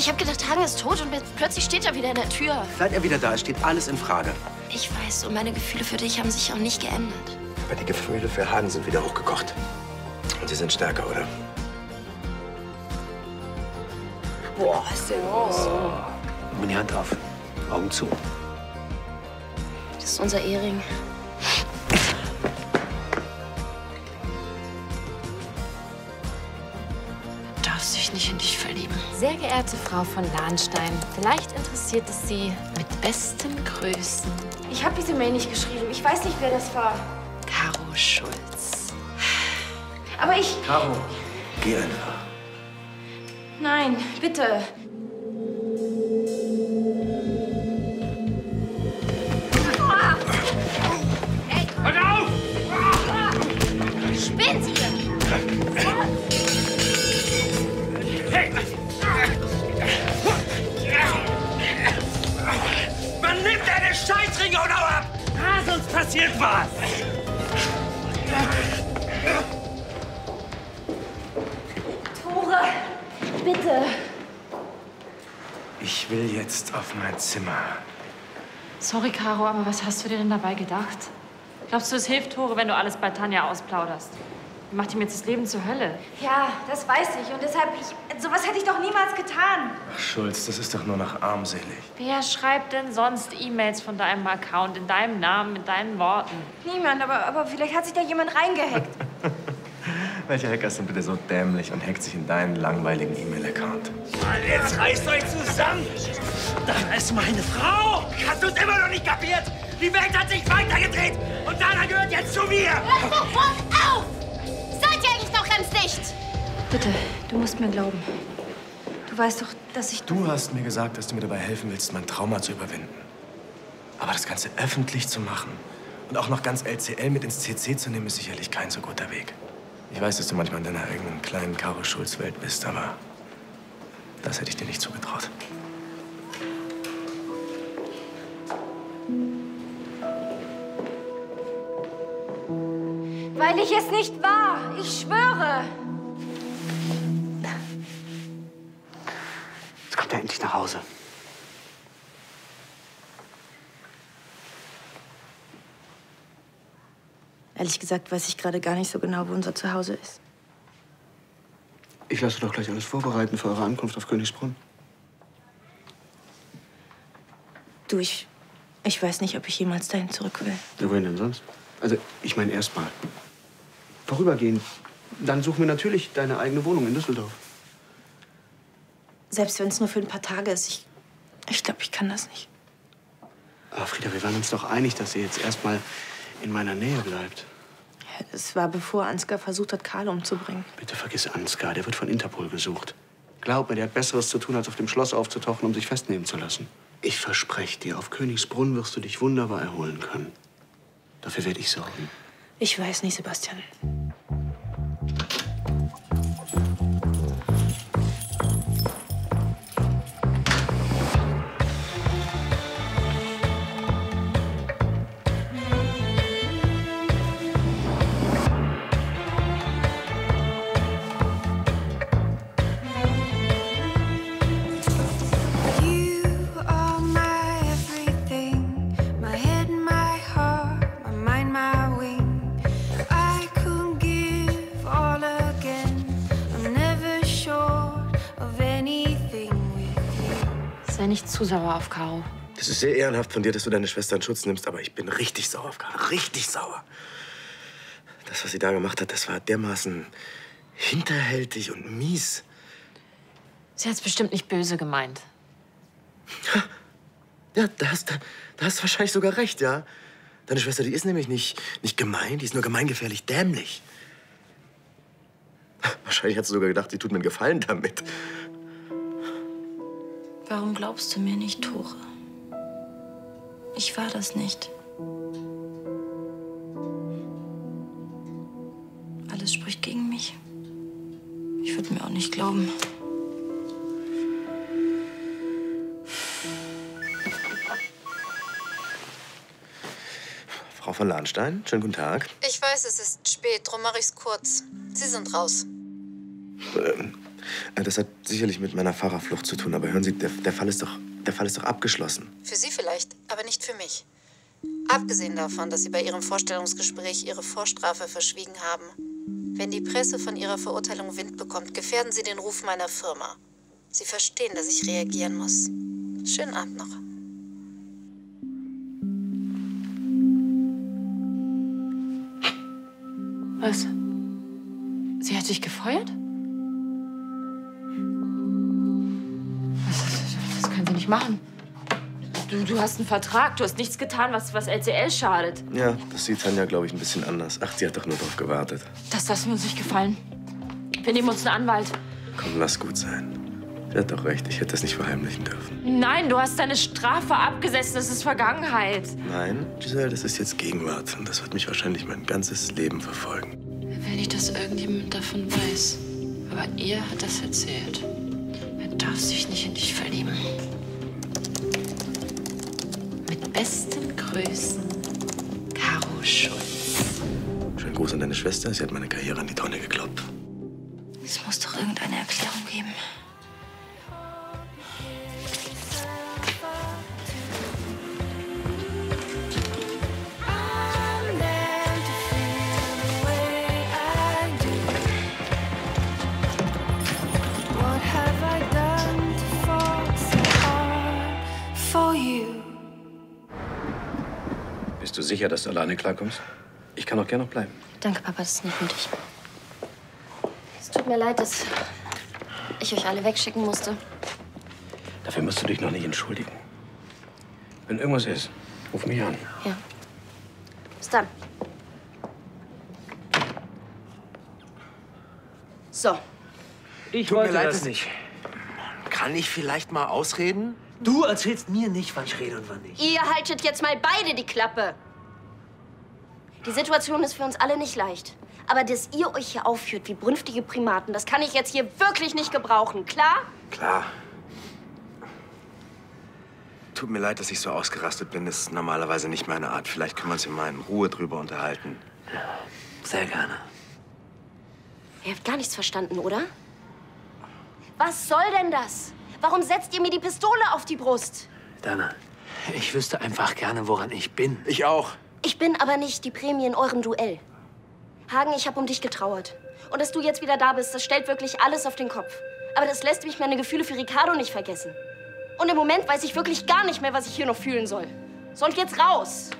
Ich habe gedacht, Hagen ist tot und plötzlich steht er wieder in der Tür. Seit er wieder da ist, steht alles in Frage. Ich weiß, und meine Gefühle für dich haben sich auch nicht geändert. Aber die Gefühle für Hagen sind wieder hochgekocht. Und sie sind stärker, oder? Boah, was ist denn los? Nimm die Hand auf. Augen zu. Das ist unser Ehering. Du darfst dich nicht in dich verlieben. Sehr geehrte Frau von Lahnstein, vielleicht interessiert es Sie mit besten Grüßen. Ich habe diese Mail nicht geschrieben. Ich weiß nicht, wer das war. Caro Schulz. Aber ich... Caro, geh einfach. Nein, bitte. Hört auf! Spinnt ihr? Hey! Man nimmt deine Scheißringe und hau ab! Ah, sonst passiert was! Tore, bitte. Ich will jetzt auf mein Zimmer. Sorry, Caro, aber was hast du dir denn dabei gedacht? Glaubst du, es hilft Tore, wenn du alles bei Tanja ausplauderst? Die macht ihm jetzt das Leben zur Hölle. Ja, das weiß ich. Und deshalb, sowas hätte ich doch niemals getan. Ach, Schulz, das ist doch nur noch armselig. Wer schreibt denn sonst E-Mails von deinem Account in deinem Namen, mit deinen Worten? Niemand, aber vielleicht hat sich da jemand reingehackt. Welcher Hacker ist denn bitte so dämlich und hackt sich in deinen langweiligen E-Mail-Account? Mann, jetzt reißt euch zusammen! Das ist meine Frau! Hast du es immer noch nicht kapiert? Die Welt hat sich weitergedreht und Dana gehört jetzt zu mir! Hör sofort auf! Seid ihr eigentlich noch ganz dicht? Bitte, du musst mir glauben. Du weißt doch, dass ich... Du hast mir gesagt, dass du mir dabei helfen willst, mein Trauma zu überwinden. Aber das Ganze öffentlich zu machen und auch noch ganz LCL mit ins CC zu nehmen, ist sicherlich kein so guter Weg. Ich weiß, dass du manchmal in deiner eigenen kleinen Caro-Schulz-Welt bist, aber das hätte ich dir nicht zugetraut. Weil ich es nicht war. Ich schwöre. Jetzt kommt er endlich nach Hause. Ehrlich gesagt weiß ich gerade gar nicht so genau, wo unser Zuhause ist. Ich lasse doch gleich alles vorbereiten für eure Ankunft auf Königsbrunn. Du, ich weiß nicht, ob ich jemals dahin zurück will. Ja, wohin denn sonst? Also, ich meine erst mal. Vorübergehend. Dann suchen wir natürlich deine eigene Wohnung in Düsseldorf. Selbst wenn es nur für ein paar Tage ist, ich glaube, ich kann das nicht. Aber Frieda, wir waren uns doch einig, dass sie jetzt erst mal in meiner Nähe bleibt. Ja, das war, bevor Ansgar versucht hat, Karl umzubringen. Bitte vergiss Ansgar, der wird von Interpol gesucht. Glaub mir, der hat Besseres zu tun, als auf dem Schloss aufzutauchen, um sich festnehmen zu lassen. Ich verspreche dir, auf Königsbrunn wirst du dich wunderbar erholen können. Dafür werde ich sorgen. Ich weiß nicht, Sebastian. Sei nicht zu sauer auf Caro. Das ist sehr ehrenhaft von dir, dass du deine Schwester in Schutz nimmst, aber ich bin richtig sauer auf Caro. Richtig sauer. Das, was sie da gemacht hat, das war dermaßen hinterhältig und mies. Sie hat's bestimmt nicht böse gemeint. Ja, da hast du wahrscheinlich sogar recht, ja. Deine Schwester, die ist nämlich nicht gemein, die ist nur gemeingefährlich dämlich. Wahrscheinlich hat sie sogar gedacht, sie tut mir einen Gefallen damit. Warum glaubst du mir nicht, Tore? Ich war das nicht. Alles spricht gegen mich. Ich würde mir auch nicht glauben. Frau von Lahnstein, schönen guten Tag. Ich weiß, es ist spät, drum mache ich's kurz. Sie sind raus. Das hat sicherlich mit meiner Fahrerflucht zu tun. Aber hören Sie, der Fall ist doch abgeschlossen. Für Sie vielleicht, aber nicht für mich. Abgesehen davon, dass Sie bei Ihrem Vorstellungsgespräch Ihre Vorstrafe verschwiegen haben. Wenn die Presse von Ihrer Verurteilung Wind bekommt, gefährden Sie den Ruf meiner Firma. Sie verstehen, dass ich reagieren muss. Schönen Abend noch. Was? Sie hat dich gefeuert? Das können Sie nicht machen. Du hast einen Vertrag. Du hast nichts getan, was LCL schadet. Ja, das sieht Tanja, glaube ich, ein bisschen anders. Ach, sie hat doch nur drauf gewartet. Das lassen wir uns nicht gefallen. Wir nehmen uns einen Anwalt. Komm, lass gut sein. Sie hat doch recht. Ich hätte das nicht verheimlichen dürfen. Nein, du hast deine Strafe abgesessen. Das ist Vergangenheit. Nein, Giselle, das ist jetzt Gegenwart. Und das wird mich wahrscheinlich mein ganzes Leben verfolgen. Ich will nicht, dass irgendjemand davon weiß. Aber ihr hat das erzählt. Er darf sich nicht in dich verlieben. Mit besten Grüßen, Caro Schulz. Schönen Gruß an deine Schwester. Sie hat meine Karriere an die Tonne gekloppt. Es muss doch irgendeine Erklärung geben. Bist du sicher, dass du alleine klarkommst? Ich kann auch gerne noch bleiben. Danke, Papa, das ist nicht nötig. Es tut mir leid, dass ich euch alle wegschicken musste. Dafür musst du dich noch nicht entschuldigen. Wenn irgendwas ist, ruf mich an. Ja. Bis dann. So. Ich Tut wollte mir leid, das dass- nicht. Kann ich vielleicht mal ausreden? Du erzählst mir nicht, wann ich rede und wann nicht. Ihr haltet jetzt mal beide die Klappe. Die Situation ist für uns alle nicht leicht. Aber dass ihr euch hier aufführt wie brünftige Primaten, das kann ich jetzt hier wirklich nicht gebrauchen, klar? Klar. Tut mir leid, dass ich so ausgerastet bin. Das ist normalerweise nicht meine Art. Vielleicht können wir uns hier mal in Ruhe drüber unterhalten. Sehr gerne. Ihr habt gar nichts verstanden, oder? Was soll denn das? Warum setzt ihr mir die Pistole auf die Brust? Dana, ich wüsste einfach gerne, woran ich bin. Ich auch. Ich bin aber nicht die Prämie in eurem Duell. Hagen, ich habe um dich getrauert. Und dass du jetzt wieder da bist, das stellt wirklich alles auf den Kopf. Aber das lässt mich meine Gefühle für Ricardo nicht vergessen. Und im Moment weiß ich wirklich gar nicht mehr, was ich hier noch fühlen soll. So, und jetzt raus!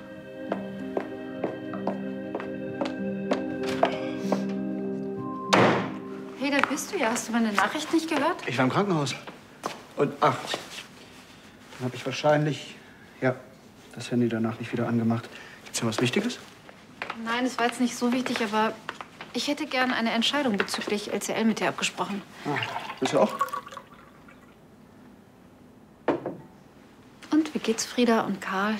Hey, da bist du ja. Hast du meine Nachricht nicht gehört? Ich war im Krankenhaus. Und ach, dann habe ich wahrscheinlich, ja, das Handy danach nicht wieder angemacht. Gibt's ja was Wichtiges? Nein, es war jetzt nicht so wichtig, aber ich hätte gern eine Entscheidung bezüglich LCL mit dir abgesprochen. Ah, willst du auch? Und wie geht's Frieda und Karl?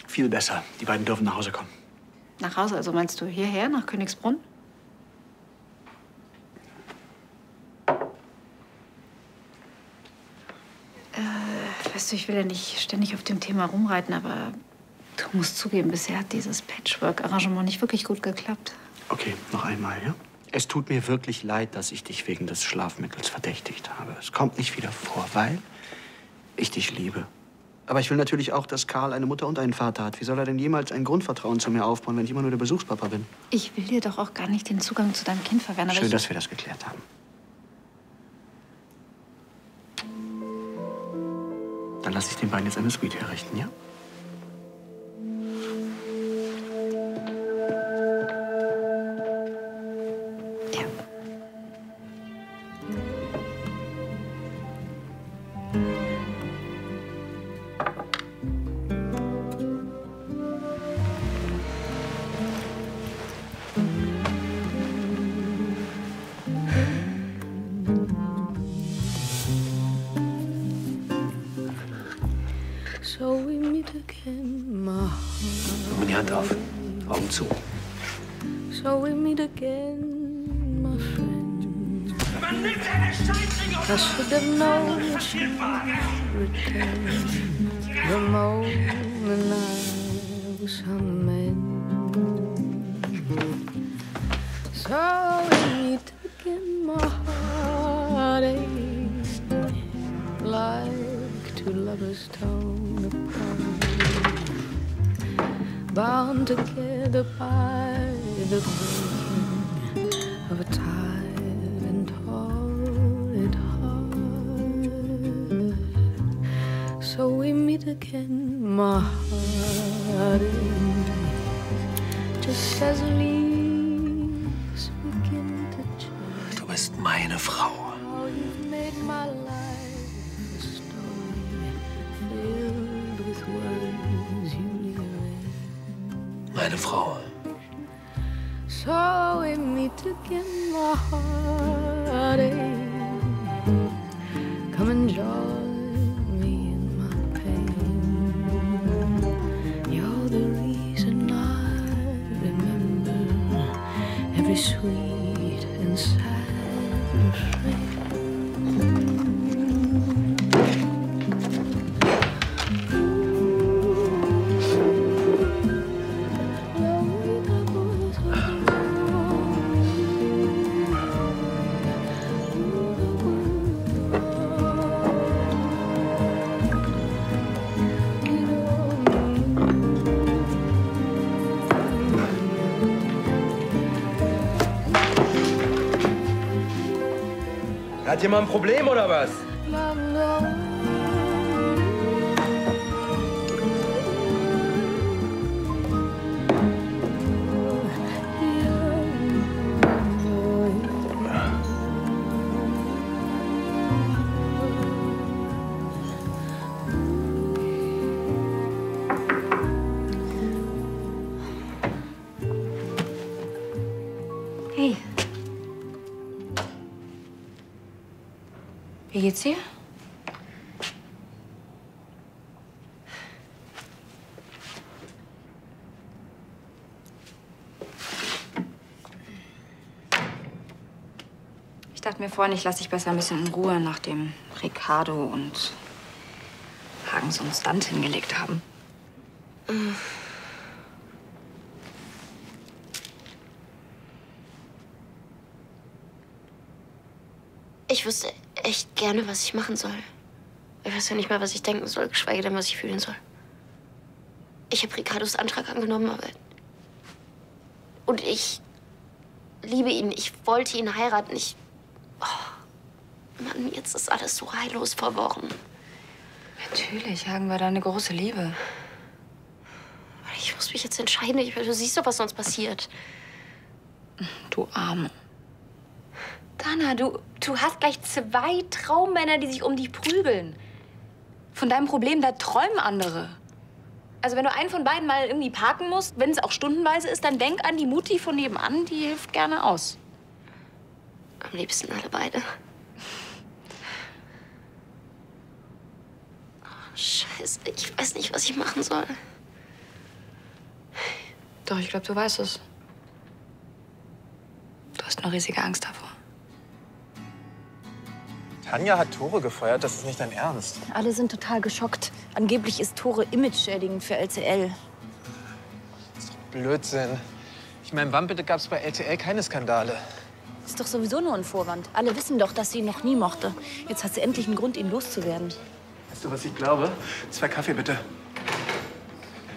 Viel besser. Die beiden dürfen nach Hause kommen. Nach Hause, also meinst du hierher, nach Königsbrunn? Weißt du, ich will ja nicht ständig auf dem Thema rumreiten, aber du musst zugeben, bisher hat dieses Patchwork-Arrangement nicht wirklich gut geklappt. Okay, noch einmal, ja? Es tut mir wirklich leid, dass ich dich wegen des Schlafmittels verdächtigt habe. Es kommt nicht wieder vor, weil ich dich liebe. Aber ich will natürlich auch, dass Karl eine Mutter und einen Vater hat. Wie soll er denn jemals ein Grundvertrauen zu mir aufbauen, wenn ich immer nur der Besuchspapa bin? Ich will dir doch auch gar nicht den Zugang zu deinem Kind verwehren. Aber Schön, dass wir das geklärt haben. Dann lasse ich den beiden jetzt eine Suite herrichten, ja? Ja. Nimm die Hand auf. Augen zu. So we meet again, my friend. I should have known that you'd return the moment I was unmanned. So we meet again, my was torn apart, bound together by the pain of a tired and horrid heart. So we meet again, my heart, just as leaves begin to change. Du bist meine Frau. How you've made my life a story filled with words you erase. Meine Frau. So we meet again, my heartache. Come and join me in my pain. You're the reason I remember every sweet and sad refrain. Hat jemand ein Problem oder was? Hey. Wie geht's dir? Ich dachte mir vorhin, ich lasse dich besser ein bisschen in Ruhe, nachdem Ricardo und Hagen so einen Stunt hingelegt haben. Ich wüsste echt gerne, was ich machen soll. Ich weiß ja nicht mal, was ich denken soll, geschweige denn, was ich fühlen soll. Ich habe Ricardos Antrag angenommen, aber... Und ich liebe ihn. Ich wollte ihn heiraten. Oh, Mann, jetzt ist alles so heillos verworren. Natürlich, Hagen war deine große Liebe. Ich muss mich jetzt entscheiden. Du siehst doch, was sonst passiert. Du Arme. Dana, du hast gleich 2 Traummänner, die sich um dich prügeln. Von deinem Problem, da träumen andere. Also wenn du einen von beiden mal irgendwie parken musst, wenn es auch stundenweise ist, dann denk an die Mutti von nebenan, die hilft gerne aus. Am liebsten alle beide. Oh, Scheiße, ich weiß nicht, was ich machen soll. Doch, ich glaube, du weißt es. Du hast nur riesige Angst davor. Tanja hat Tore gefeuert, das ist nicht dein Ernst. Alle sind total geschockt. Angeblich ist Tore image-schädigend für LCL. Das ist doch Blödsinn. Ich meine, wann bitte gab es bei LCL keine Skandale? Ist doch sowieso nur ein Vorwand. Alle wissen doch, dass sie ihn noch nie mochte. Jetzt hat sie endlich einen Grund, ihn loszuwerden. Weißt du, was ich glaube? 2 Kaffee, bitte.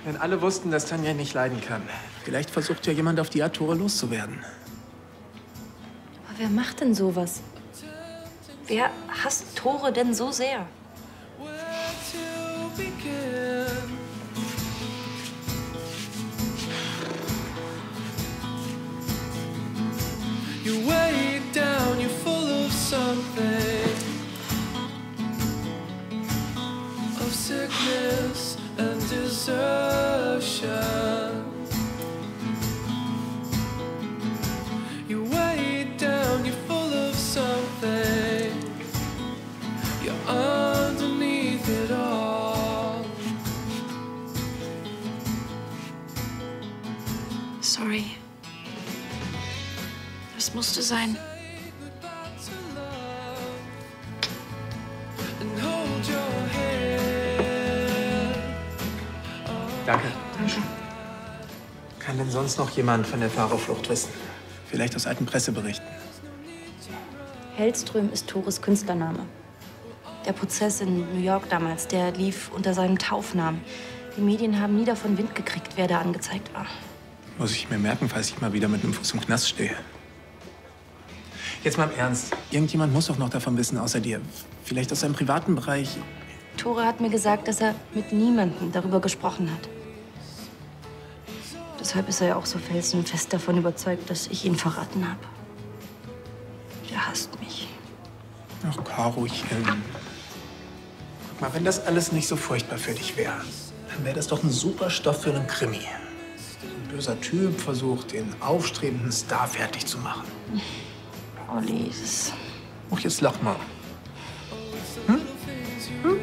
Wenn alle wussten, dass Tanja ihn nicht leiden kann. Vielleicht versucht ja jemand auf die Art, Tore loszuwerden. Aber wer macht denn sowas? Wer hasst Tore denn so sehr? You weigh it down, you're full of something, of sickness and desertion. You weigh it down, you're full of something, you're underneath it all. Sorry. Es musste sein. Danke. Kann denn sonst noch jemand von der Fahrerflucht wissen? Vielleicht aus alten Presseberichten. Hellström ist Tores Künstlername. Der Prozess in New York damals, der lief unter seinem Taufnamen. Die Medien haben nie davon Wind gekriegt, wer da angezeigt war. Muss ich mir merken, falls ich mal wieder mit einem Fuß im Knast stehe. Jetzt mal im Ernst. Irgendjemand muss doch noch davon wissen, außer dir. Vielleicht aus seinem privaten Bereich. Tore hat mir gesagt, dass er mit niemandem darüber gesprochen hat. Deshalb ist er ja auch so felsenfest davon überzeugt, dass ich ihn verraten habe. Er hasst mich. Ach, Karochen. Guck mal, wenn das alles nicht so furchtbar für dich wäre, dann wäre das doch ein super Stoff für einen Krimi. Ein böser Typ versucht, den aufstrebenden Star fertig zu machen. Olli, das... Oh, jetzt lach mal. Hm? Hm?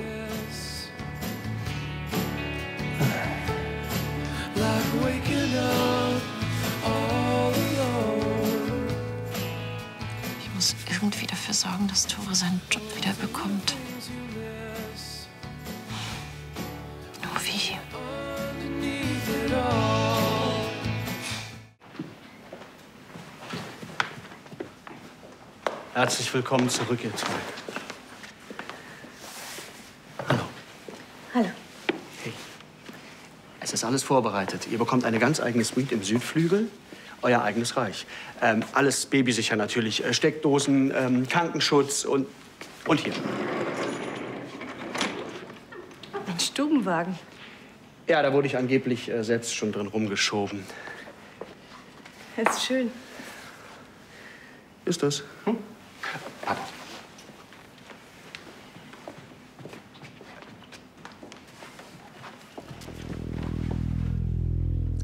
Ich muss irgendwie dafür sorgen, dass Tore seinen Job wieder bekommt. Nur wie? Herzlich willkommen zurück, ihr zwei. Hallo. Hallo. Hey. Es ist alles vorbereitet. Ihr bekommt eine ganz eigene Suite im Südflügel. Euer eigenes Reich. Alles babysicher natürlich. Steckdosen, Krankenschutz und hier. Ein Stubenwagen. Ja, da wurde ich angeblich selbst schon drin rumgeschoben. Das ist schön. Ist das? Hm? Papa.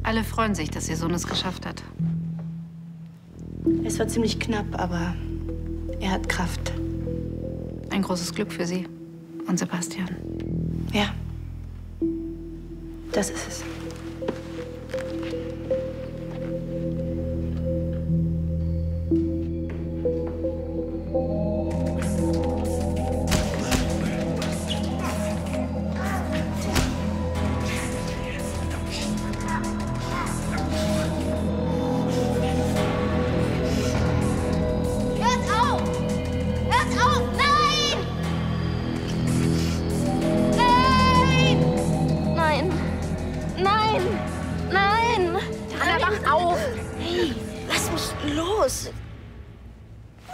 Alle freuen sich, dass ihr Sohn es geschafft hat. Es war ziemlich knapp, aber er hat Kraft. Ein großes Glück für Sie und Sebastian. Ja, das ist es.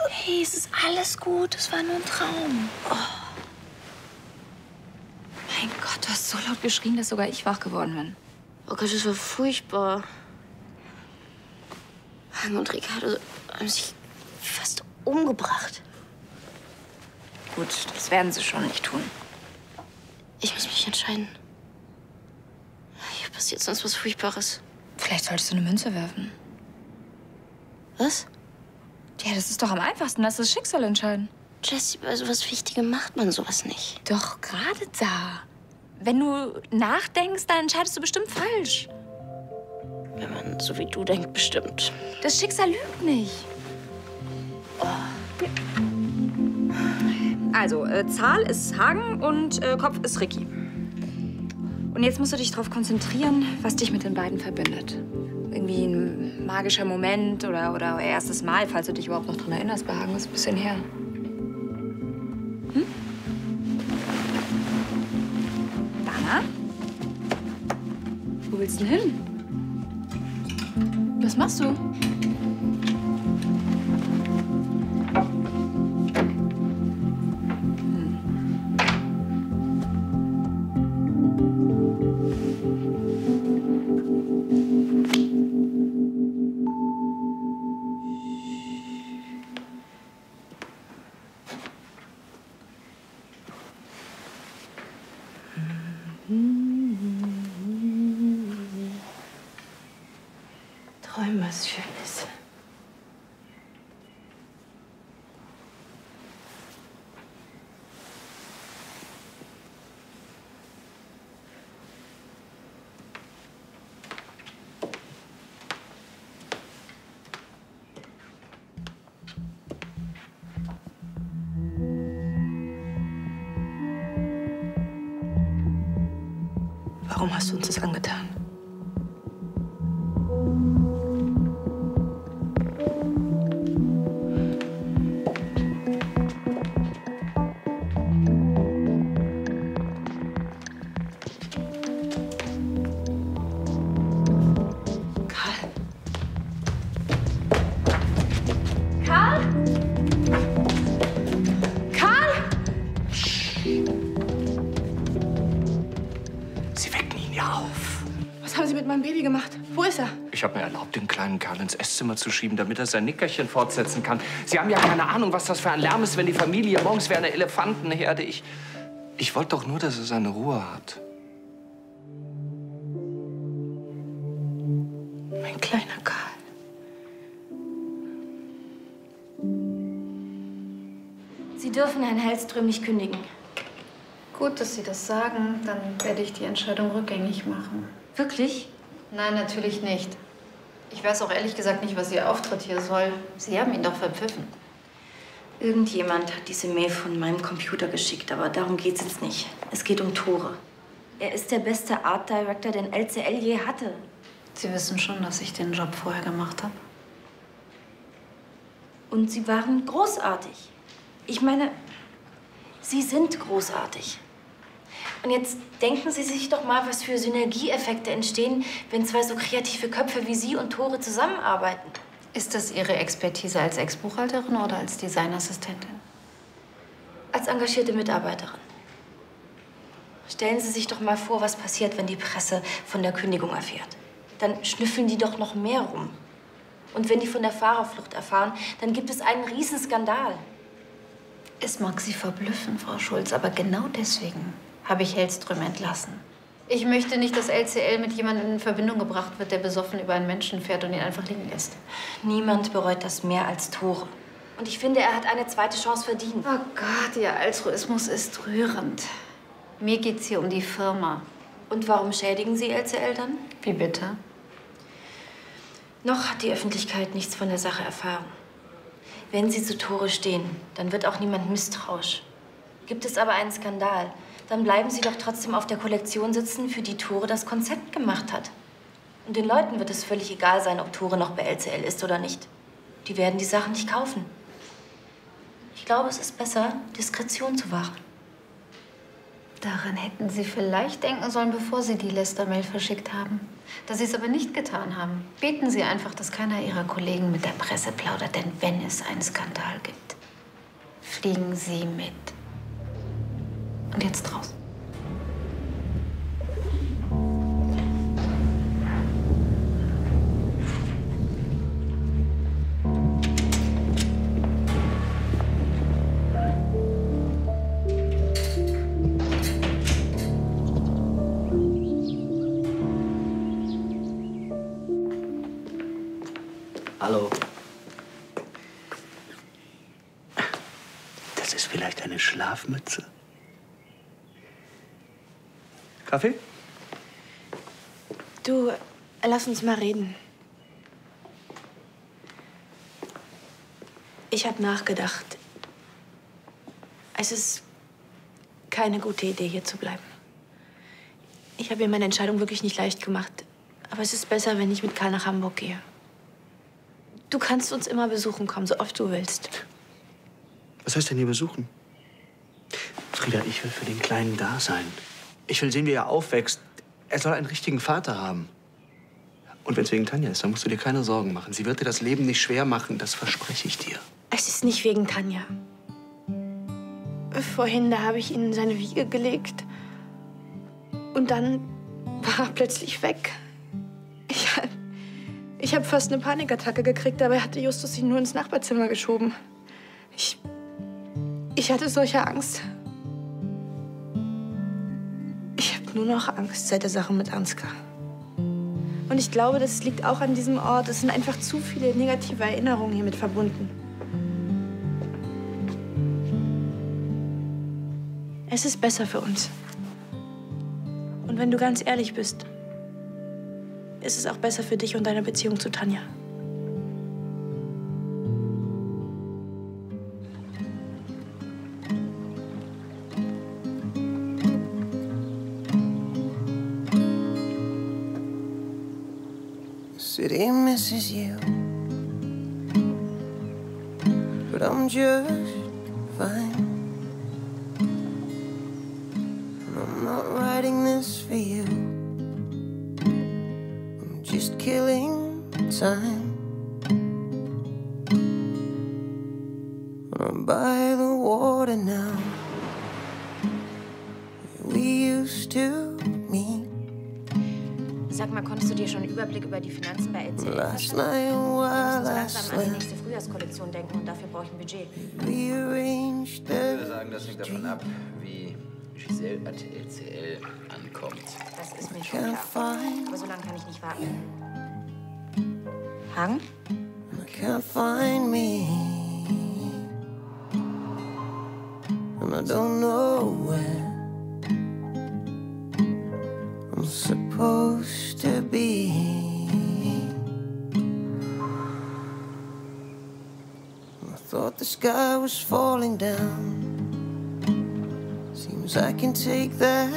Hey, es ist alles gut. Es war nur ein Traum. Oh. Mein Gott, du hast so laut geschrien, dass sogar ich wach geworden bin. Oh Gott, das war furchtbar. Hank und Ricardo haben sich fast umgebracht. Gut, das werden sie schon nicht tun. Ich muss mich entscheiden. Hier passiert sonst was Furchtbares. Vielleicht solltest du eine Münze werfen. Was? Ja, das ist doch am einfachsten. Lass das Schicksal entscheiden. Jessie, bei sowas Wichtigem macht man sowas nicht. Doch, gerade da. Wenn du nachdenkst, dann entscheidest du bestimmt falsch. Wenn man so wie du denkt, bestimmt. Das Schicksal lügt nicht. Oh. Also, Zahl ist Hagen und Kopf ist Ricky. Und jetzt musst du dich darauf konzentrieren, was dich mit den beiden verbindet. Irgendwie ein magischer Moment oder euer erstes Mal, falls du dich überhaupt noch dran erinnerst. Bei Hagen ist ein bisschen her. Hm? Dana? Wo willst du denn hin? Was machst du? Träum was Schönes. Warum hast du uns das angetan? Tanja, auf! Was haben Sie mit meinem Baby gemacht? Wo ist er? Ich habe mir erlaubt, den kleinen Kerl ins Esszimmer zu schieben, damit er sein Nickerchen fortsetzen kann. Sie haben ja keine Ahnung, was das für ein Lärm ist, wenn die Familie morgens wie eine Elefantenherde. Ich wollte doch nur, dass er seine Ruhe hat. Mein kleiner Karl. Sie dürfen Herrn Hellström nicht kündigen. Gut, dass Sie das sagen. Dann werde ich die Entscheidung rückgängig machen. Wirklich? Nein, natürlich nicht. Ich weiß auch ehrlich gesagt nicht, was Ihr Auftritt hier soll. Sie haben ihn doch verpfiffen. Irgendjemand hat diese Mail von meinem Computer geschickt, aber darum geht's jetzt nicht. Es geht um Tore. Er ist der beste Art Director, den LCL je hatte. Sie wissen schon, dass ich den Job vorher gemacht habe. Und Sie waren großartig. Ich meine, Sie sind großartig. Und jetzt denken Sie sich doch mal, was für Synergieeffekte entstehen, wenn zwei so kreative Köpfe wie Sie und Tore zusammenarbeiten. Ist das Ihre Expertise als Ex-Buchhalterin oder als Designassistentin? Als engagierte Mitarbeiterin. Stellen Sie sich doch mal vor, was passiert, wenn die Presse von der Kündigung erfährt. Dann schnüffeln die doch noch mehr rum. Und wenn die von der Fahrerflucht erfahren, dann gibt es einen Riesenskandal. Es mag Sie verblüffen, Frau Schulz, aber genau deswegen habe ich Hellström entlassen. Ich möchte nicht, dass LCL mit jemandem in Verbindung gebracht wird, der besoffen über einen Menschen fährt und ihn einfach liegen lässt. Niemand bereut das mehr als Tore. Und ich finde, er hat eine zweite Chance verdient. Oh Gott, Ihr Altruismus ist rührend. Mir geht's hier um die Firma. Und warum schädigen Sie LCL dann? Wie bitte? Noch hat die Öffentlichkeit nichts von der Sache erfahren. Wenn Sie zu Tore stehen, dann wird auch niemand misstrauisch. Gibt es aber einen Skandal, dann bleiben Sie doch trotzdem auf der Kollektion sitzen, für die Tore das Konzept gemacht hat. Und den Leuten wird es völlig egal sein, ob Tore noch bei LCL ist oder nicht. Die werden die Sachen nicht kaufen. Ich glaube, es ist besser, Diskretion zu wahren. Daran hätten Sie vielleicht denken sollen, bevor Sie die Lester-Mail verschickt haben. Da Sie es aber nicht getan haben, beten Sie einfach, dass keiner Ihrer Kollegen mit der Presse plaudert. Denn wenn es einen Skandal gibt, fliegen Sie mit. Und jetzt raus. Hallo. Das ist vielleicht eine Schlafmütze. Kaffee? Du, lass uns mal reden. Ich habe nachgedacht. Es ist keine gute Idee, hier zu bleiben. Ich habe mir meine Entscheidung wirklich nicht leicht gemacht. Aber es ist besser, wenn ich mit Karl nach Hamburg gehe. Du kannst uns immer besuchen kommen, so oft du willst. Was heißt denn hier besuchen? Frieda, ich will für den Kleinen da sein. Ich will sehen, wie er aufwächst. Er soll einen richtigen Vater haben. Und wenn es wegen Tanja ist, dann musst du dir keine Sorgen machen. Sie wird dir das Leben nicht schwer machen, das verspreche ich dir. Es ist nicht wegen Tanja. Vorhin, da habe ich ihn in seine Wiege gelegt. Und dann war er plötzlich weg. Ich habe fast eine Panikattacke gekriegt, dabei hatte Justus ihn nur ins Nachbarzimmer geschoben. Ich hatte solche Angst. Ich habe nur noch Angst seit der Sache mit Ansgar. Und ich glaube, das liegt auch an diesem Ort. Es sind einfach zu viele negative Erinnerungen hiermit verbunden. Es ist besser für uns. Und wenn du ganz ehrlich bist, ist es auch besser für dich und deine Beziehung zu Tanja. City misses you, but I'm just fine. I'm not writing this for you. I'm just killing time. I'm by the water now. We used to meet. Sag mal, konntest du dir schon einen Überblick über die Finanzen bei LCL Last verschaffen? night Wir while müssen so I langsam an die slept, nächste Frühjahrskollektion denken und dafür brauche ich ein Budget. rearranged Ich würde sagen, das hängt davon ab, wie Giselle at LCL ankommt. Das ist mir schon klar. Aber so lange kann ich nicht warten. Hagen? I can't find me, and I don't know where I'm supposed to be. I thought the sky was falling down. Seems I can take that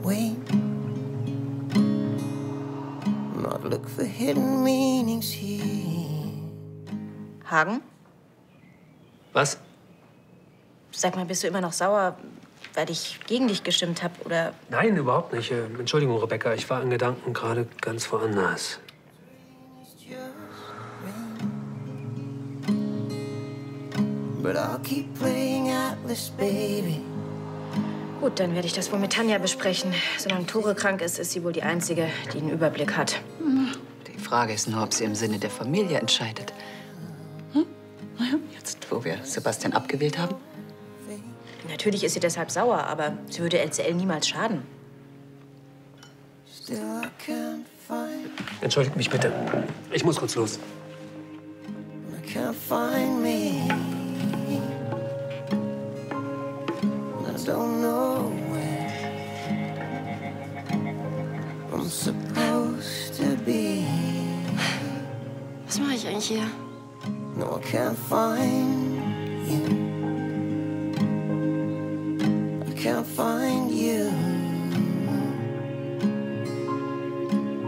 weight, not look for hidden meanings here. Hagen? Was? Sag mal, bist du immer noch sauer, weil ich gegen dich gestimmt habe, oder? Nein, überhaupt nicht. Entschuldigung, Rebecca, ich war in Gedanken gerade ganz woanders. But I'll keep playing Atlas, baby. Gut, dann werde ich das wohl mit Tanja besprechen. Solange Tore krank ist, ist sie wohl die Einzige, die einen Überblick hat. Die Frage ist nur, ob sie im Sinne der Familie entscheidet. Naja, jetzt, wo wir Sebastian abgewählt haben. Natürlich ist sie deshalb sauer, aber sie würde LCL niemals schaden. Still I can't find, Entschuldigt mich bitte. Ich muss kurz los. I can't find me. I don't know where I'm supposed to be. Was mache ich eigentlich hier? No, I can't find you. I can't find you.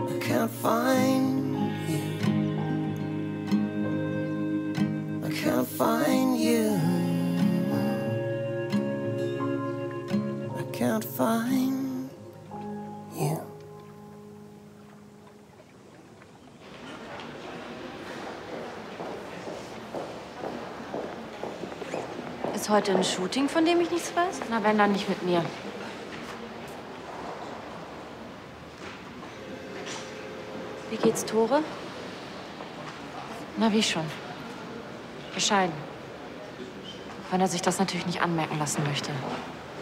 I can't find you. I can't find you. I can't find you. Ist heute ein Shooting, von dem ich nichts weiß? Na, wenn, dann nicht mit mir. Wie geht's, Tore? Na, wie schon. Bescheiden. Wenn er sich das natürlich nicht anmerken lassen möchte.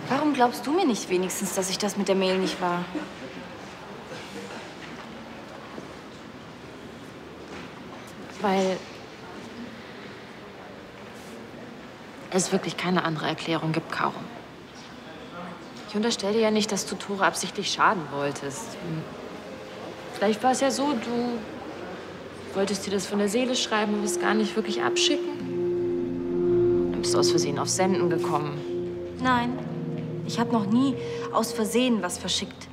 Warum glaubst du mir nicht wenigstens, dass ich das mit der Mail nicht war? Weil es wirklich keine andere Erklärung gibt, Caro. Ich unterstelle dir ja nicht, dass du Tore absichtlich schaden wolltest. Vielleicht war es ja so, du wolltest dir das von der Seele schreiben und es gar nicht wirklich abschicken. Dann bist du aus Versehen auf Senden gekommen. Nein, ich habe noch nie aus Versehen was verschickt.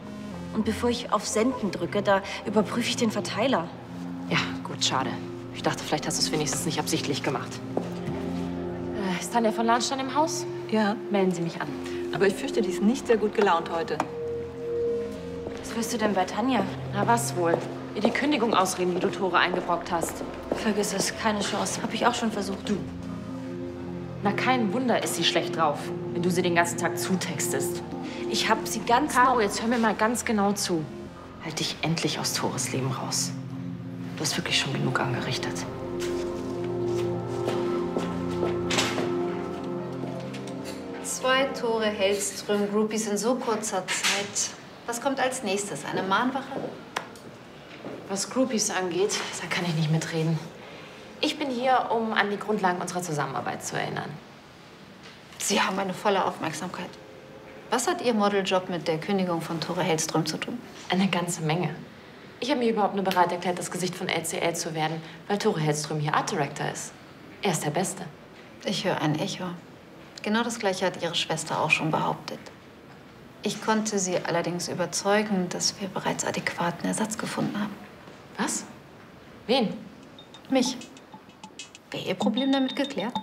Und bevor ich auf Senden drücke, da überprüfe ich den Verteiler. Ja, gut, schade. Ich dachte, vielleicht hast du es wenigstens nicht absichtlich gemacht. Ist Tanja von Lahnstein im Haus? Ja. Melden Sie mich an. Aber ich fürchte, die ist nicht sehr gut gelaunt heute. Was willst du denn bei Tanja? Na, was wohl? Ihr die Kündigung ausreden, wie du Tore eingebrockt hast. Vergiss es, keine Chance. Hab ich auch schon versucht. Du. Na, kein Wunder ist sie schlecht drauf, wenn du sie den ganzen Tag zutextest. Ich hab sie ganz... Caro, jetzt hör mir mal ganz genau zu. Halt dich endlich aus Tores Leben raus. Du hast wirklich schon genug angerichtet. Zwei Tore Hellström-Groupies in so kurzer Zeit. Was kommt als nächstes? Eine Mahnwache? Was Groupies angeht, da kann ich nicht mitreden. Ich bin hier, um an die Grundlagen unserer Zusammenarbeit zu erinnern. Sie haben meine volle Aufmerksamkeit. Was hat Ihr Modeljob mit der Kündigung von Tore Hellström zu tun? Eine ganze Menge. Ich habe mir überhaupt nur bereit erklärt, das Gesicht von LCL zu werden, weil Tore Hellström hier Art Director ist. Er ist der Beste. Ich höre ein Echo. Genau das Gleiche hat Ihre Schwester auch schon behauptet. Ich konnte sie allerdings überzeugen, dass wir bereits adäquaten Ersatz gefunden haben. Was? Wen? Mich. Wäre Ihr Problem damit geklärt?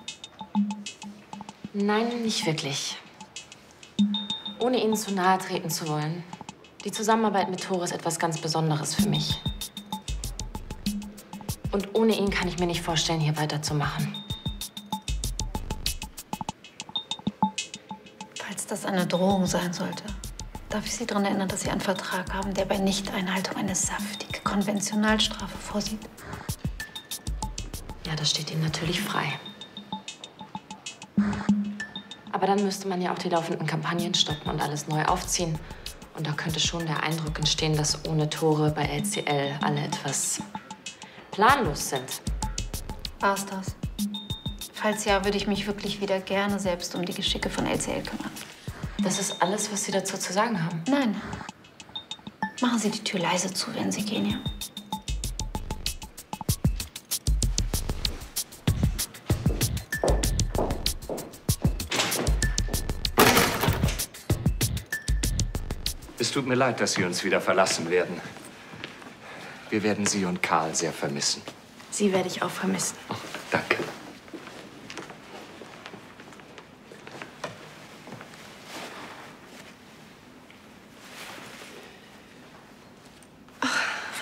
Nein, nicht wirklich. Ohne Ihnen zu nahe treten zu wollen. Die Zusammenarbeit mit Tore ist etwas ganz Besonderes für mich. Und ohne ihn kann ich mir nicht vorstellen, hier weiterzumachen. Falls das eine Drohung sein sollte. Darf ich Sie daran erinnern, dass Sie einen Vertrag haben, der bei Nichteinhaltung eine saftige Konventionalstrafe vorsieht? Ja, das steht Ihnen natürlich frei. Aber dann müsste man ja auch die laufenden Kampagnen stoppen und alles neu aufziehen. Und da könnte schon der Eindruck entstehen, dass ohne Tore bei LCL alle etwas planlos sind. War's das? Falls ja, würde ich mich wirklich wieder gerne selbst um die Geschicke von LCL kümmern. Das ist alles, was Sie dazu zu sagen haben? Nein. Machen Sie die Tür leise zu, wenn Sie gehen, ja? Es tut mir leid, dass Sie uns wieder verlassen werden. Wir werden Sie und Karl sehr vermissen. Sie werde ich auch vermissen. Oh, danke.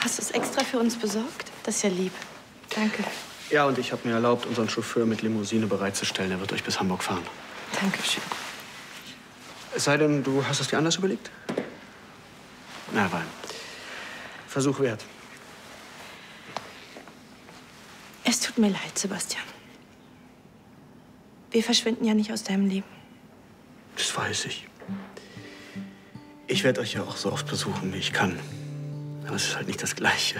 Hast du es extra für uns besorgt? Das ist ja lieb. Danke. Ja, und ich habe mir erlaubt, unseren Chauffeur mit Limousine bereitzustellen. Er wird euch bis Hamburg fahren. Dankeschön. Es sei denn, du hast es dir anders überlegt? Na, war ein Versuch wert. Es tut mir leid, Sebastian. Wir verschwinden ja nicht aus deinem Leben. Das weiß ich. Ich werde euch ja auch so oft besuchen, wie ich kann. Aber es ist halt nicht das Gleiche.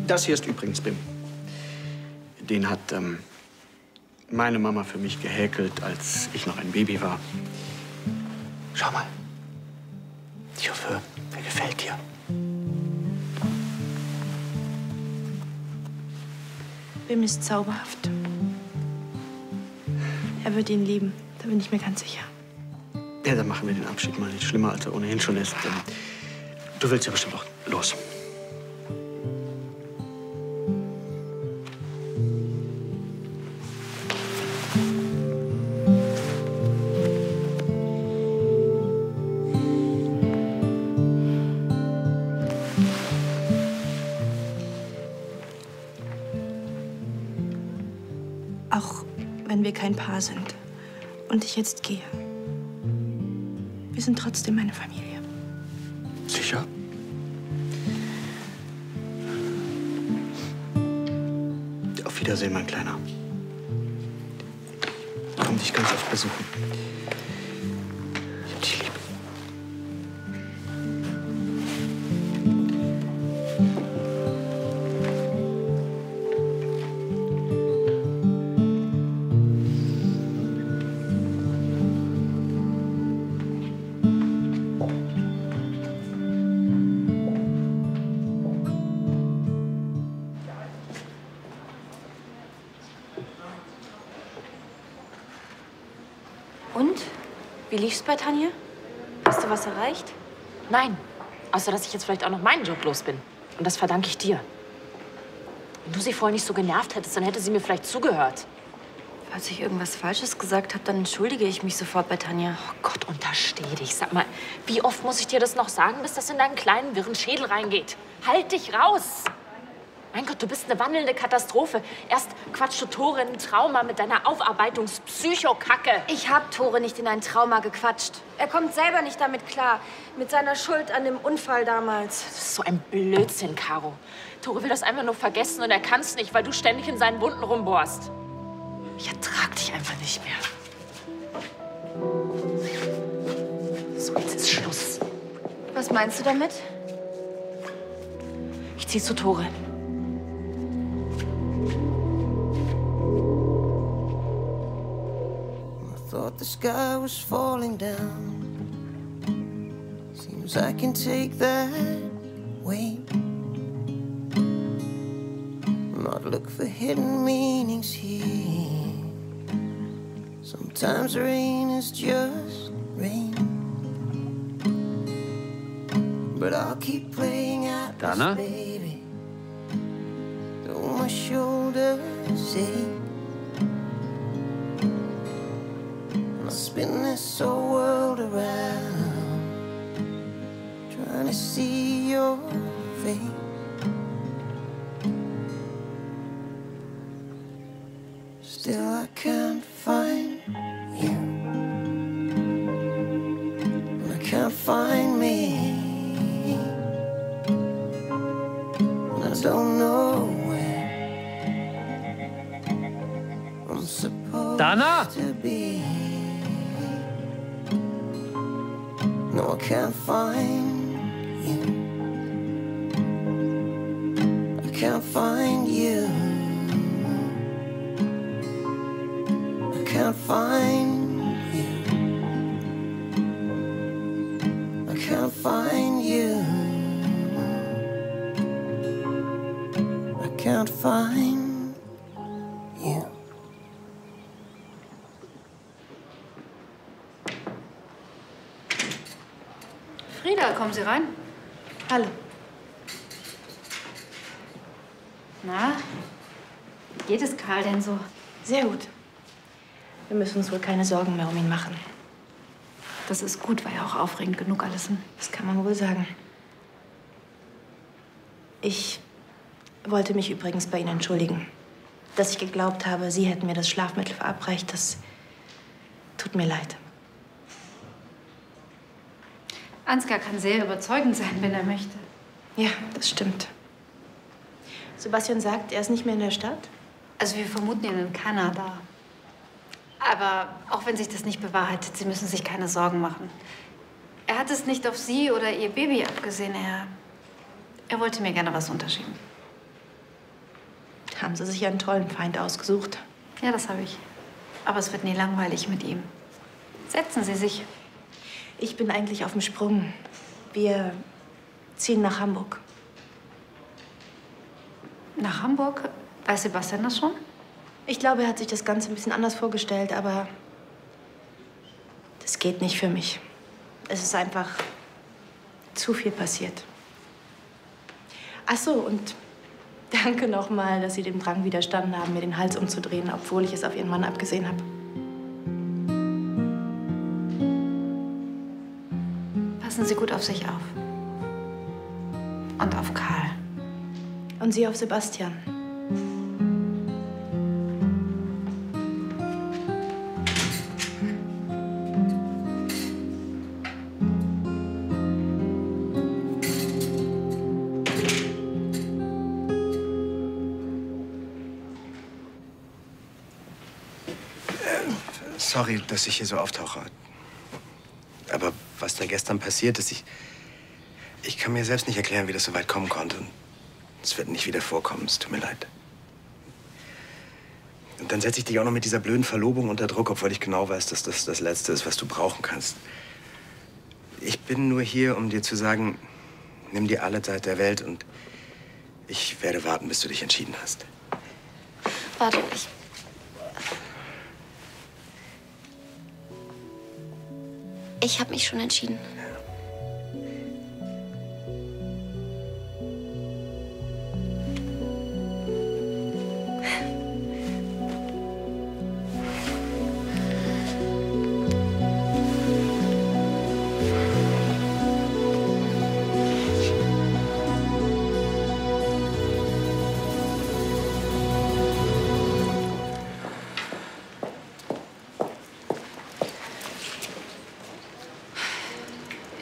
Das hier ist übrigens Bim. Den hat meine Mama für mich gehäkelt, als ich noch ein Baby war. Schau mal. Ich hoffe, der gefällt dir. Bim ist zauberhaft. Er wird ihn lieben, da bin ich mir ganz sicher. Ja, dann machen wir den Abschied mal nicht schlimmer, als er ohnehin schon ist. Du willst ja bestimmt auch los. Auch wenn wir kein Paar sind und ich jetzt gehe. Wir sind trotzdem eine Familie. Sicher? Auf Wiedersehen, mein Kleiner. Ich komme dich ganz oft besuchen. Ich hab dich lieb. Und? Wie lief's bei Tanja? Hast du was erreicht? Nein. Außer, dass ich jetzt vielleicht auch noch meinen Job los bin. Und das verdanke ich dir. Wenn du sie vorher nicht so genervt hättest, dann hätte sie mir vielleicht zugehört. Falls ich irgendwas Falsches gesagt habe, dann entschuldige ich mich sofort bei Tanja. Oh Gott, untersteh dich. Sag mal, wie oft muss ich dir das noch sagen, bis das in deinen kleinen, wirren Schädel reingeht? Halt dich raus! Mein Gott, du bist eine wandelnde Katastrophe. Erst quatschst du Tore in ein Trauma mit deiner Aufarbeitungspsychokacke. Ich hab Tore nicht in ein Trauma gequatscht. Er kommt selber nicht damit klar. Mit seiner Schuld an dem Unfall damals. Das ist so ein Blödsinn, Caro. Tore will das einfach nur vergessen und er kann's nicht, weil du ständig in seinen Wunden rumbohrst. Ich ertrag dich einfach nicht mehr. So, jetzt ist Schluss. Was meinst du damit? Ich zieh zu Tore. Thought the sky was falling down. Seems I can take that weight. Not look for hidden meanings here. Sometimes rain is just rain. But I'll keep playing at this, Dana? baby. Though my shoulders ache. I'll spin this whole world around, trying to see your face. Still I can't find No, I can't find you. I can't find you. I can't find you. I can't find you. I can't find you. Frieda, kommen Sie rein. Hallo. Na, wie geht es Karl denn so? Sehr gut. Wir müssen uns wohl keine Sorgen mehr um ihn machen. Das ist gut, war ja auch aufregend genug alles. Das kann man wohl sagen. Ich wollte mich übrigens bei Ihnen entschuldigen. Dass ich geglaubt habe, Sie hätten mir das Schlafmittel verabreicht, das tut mir leid. Ansgar kann sehr überzeugend sein, wenn er möchte. Ja, das stimmt. Sebastian sagt, er ist nicht mehr in der Stadt? Also wir vermuten ihn in Kanada. Aber auch wenn sich das nicht bewahrheitet, Sie müssen sich keine Sorgen machen. Er hat es nicht auf Sie oder Ihr Baby abgesehen. Er wollte mir gerne was unterschieben. Haben Sie sich einen tollen Feind ausgesucht? Ja, das habe ich. Aber es wird nie langweilig mit ihm. Setzen Sie sich. Ich bin eigentlich auf dem Sprung. Wir ziehen nach Hamburg. Nach Hamburg? Weiß Sebastian das schon? Ich glaube, er hat sich das Ganze ein bisschen anders vorgestellt, aber das geht nicht für mich. Es ist einfach zu viel passiert. Ach so, und danke nochmal, dass Sie dem Drang widerstanden haben, mir den Hals umzudrehen, obwohl ich es auf Ihren Mann abgesehen habe. Passen Sie gut auf sich auf. Und auf Karl. Und Sie auf Sebastian. Sorry, dass ich hier so auftauche. Aber was da gestern passiert ist, ich kann mir selbst nicht erklären, wie das so weit kommen konnte. Und es wird nicht wieder vorkommen, es tut mir leid. Und dann setze ich dich auch noch mit dieser blöden Verlobung unter Druck, obwohl ich genau weiß, dass das das Letzte ist, was du brauchen kannst. Ich bin nur hier, um dir zu sagen, nimm dir alle Zeit der Welt und ich werde warten, bis du dich entschieden hast. Warte, ich habe mich schon entschieden.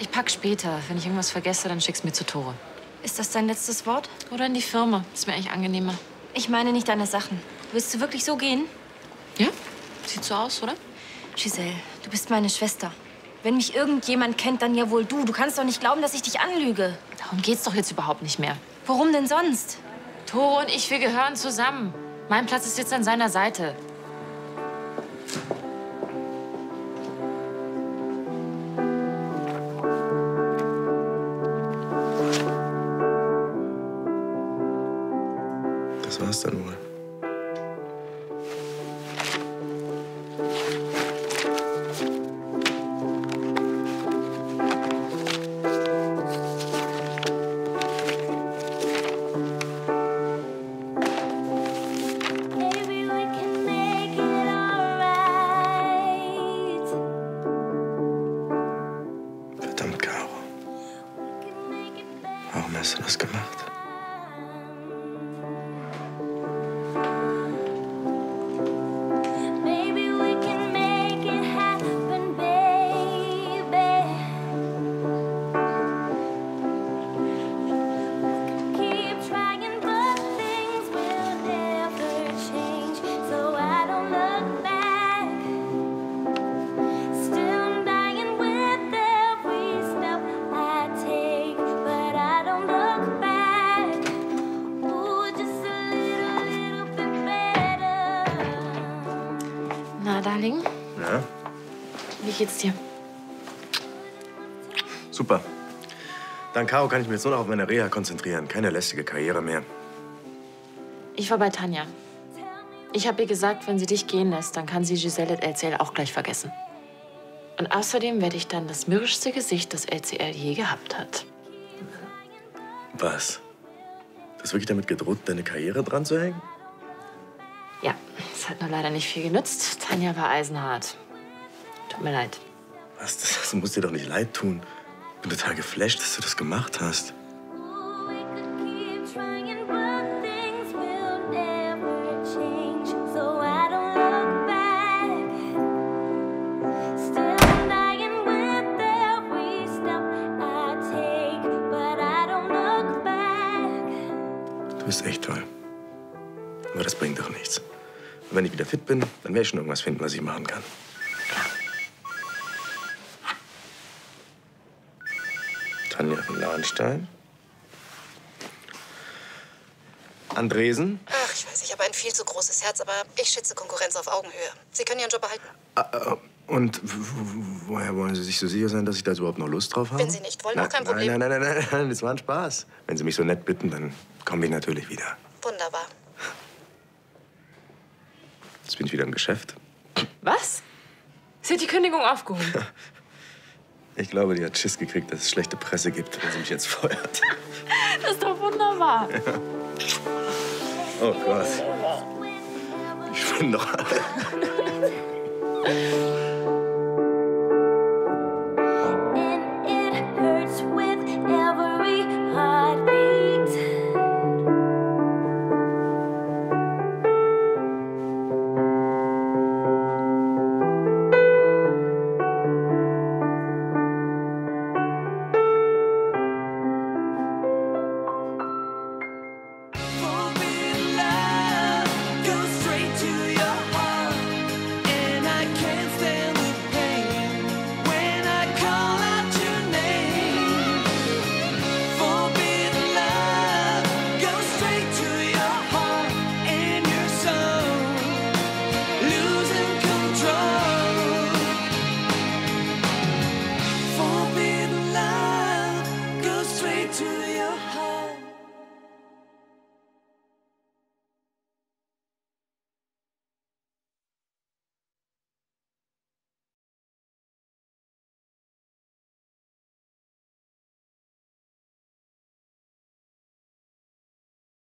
Ich pack später. Wenn ich irgendwas vergesse, dann schick's mir zu Tore. Ist das dein letztes Wort? Oder in die Firma. Ist mir eigentlich angenehmer. Ich meine nicht deine Sachen. Willst du wirklich so gehen? Ja? Sieht so aus, oder? Giselle, du bist meine Schwester. Wenn mich irgendjemand kennt, dann ja wohl du. Du kannst doch nicht glauben, dass ich dich anlüge. Darum geht's doch jetzt überhaupt nicht mehr. Worum denn sonst? Tore und ich, wir gehören zusammen. Mein Platz ist jetzt an seiner Seite. Das war's dann wohl. Verdammt, Caro. Warum hast du das gemacht? Darling, Ja? wie geht's dir? Super. Dank Caro kann ich mich jetzt nur noch auf meine Reha konzentrieren. Keine lästige Karriere mehr. Ich war bei Tanja. Ich habe ihr gesagt, wenn sie dich gehen lässt, dann kann sie Giselle et LCL auch gleich vergessen. Und außerdem werde ich dann das mürrischste Gesicht, das LCL je gehabt hat. Was? Du hast wirklich damit gedroht, deine Karriere dran zu hängen? Ja, es hat nur leider nicht viel genützt. Tanja war eisenhart. Tut mir leid. Was? Das muss dir doch nicht leid tun. Ich bin total geflasht, dass du das gemacht hast. Du bist echt toll. Aber das bringt doch nichts. Und wenn ich wieder fit bin, dann werde ich schon irgendwas finden, was ich machen kann. Tanja von Lahnstein. Andresen. Ach, ich weiß, ich habe ein viel zu großes Herz, aber ich schätze Konkurrenz auf Augenhöhe. Sie können Ihren Job behalten. Und woher wollen Sie sich so sicher sein, dass ich da überhaupt noch Lust drauf habe? Wenn Sie nicht wollen, auch kein Problem. Nein, das war ein Spaß. Wenn Sie mich so nett bitten, dann komme ich natürlich wieder. Wunderbar. Jetzt bin ich wieder im Geschäft. Was? Sie hat die Kündigung aufgehoben. Ich glaube, die hat Schiss gekriegt, dass es schlechte Presse gibt, wenn sie mich jetzt feuert. Das ist doch wunderbar. Oh Gott. Ich bin doch alle.